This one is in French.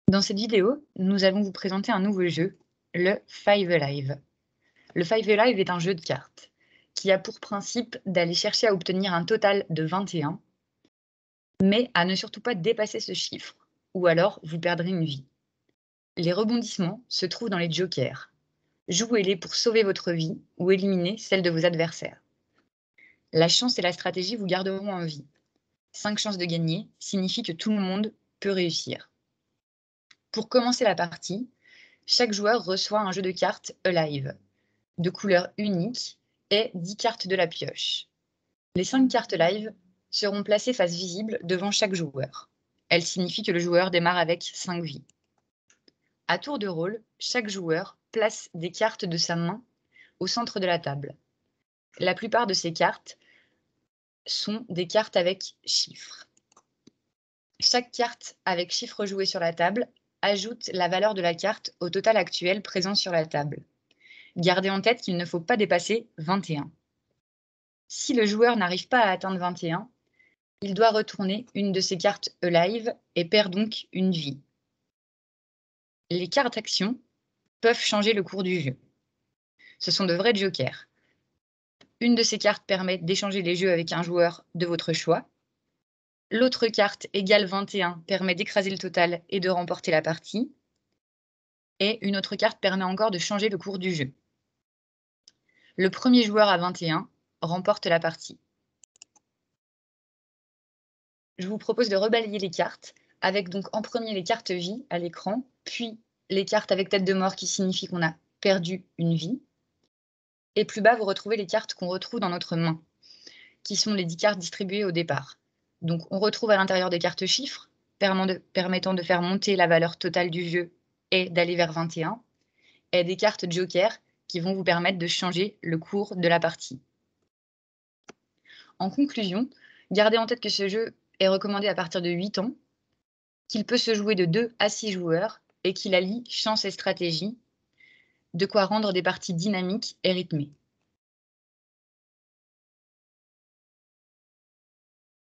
Dans cette vidéo, nous allons vous présenter un nouveau jeu, le Five Alive. Le Five Alive est un jeu de cartes qui a pour principe d'aller chercher à obtenir un total de 21, mais à ne surtout pas dépasser ce chiffre, ou alors vous perdrez une vie. Les rebondissements se trouvent dans les jokers. Jouez-les pour sauver votre vie ou éliminer celle de vos adversaires. La chance et la stratégie vous garderont en vie. 5 chances de gagner signifie que tout le monde peut réussir. Pour commencer la partie, chaque joueur reçoit un jeu de cartes Alive, de couleur unique et 10 cartes de la pioche. Les 5 cartes live seront placées face visible devant chaque joueur. Elles signifient que le joueur démarre avec 5 vies. À tour de rôle, chaque joueur place des cartes de sa main au centre de la table. La plupart de ces cartes sont des cartes avec chiffres. Chaque carte avec chiffre joué sur la table ajoute la valeur de la carte au total actuel présent sur la table. Gardez en tête qu'il ne faut pas dépasser 21. Si le joueur n'arrive pas à atteindre 21, il doit retourner une de ses cartes Alive et perd donc une vie. Les cartes actions peuvent changer le cours du jeu. Ce sont de vrais jokers. Une de ces cartes permet d'échanger les jeux avec un joueur de votre choix. L'autre carte égale 21 permet d'écraser le total et de remporter la partie. Et une autre carte permet encore de changer le cours du jeu. Le premier joueur à 21 remporte la partie. Je vous propose de rebalayer les cartes, avec donc en premier les cartes vie à l'écran, puis les cartes avec tête de mort qui signifie qu'on a perdu une vie. Et plus bas, vous retrouvez les cartes qu'on retrouve dans notre main, qui sont les 10 cartes distribuées au départ. Donc on retrouve à l'intérieur des cartes chiffres, permettant de faire monter la valeur totale du jeu et d'aller vers 21, et des cartes joker qui vont vous permettre de changer le cours de la partie. En conclusion, gardez en tête que ce jeu est recommandé à partir de 8 ans, qu'il peut se jouer de 2 à 6 joueurs et qu'il allie chance et stratégie, de quoi rendre des parties dynamiques et rythmées.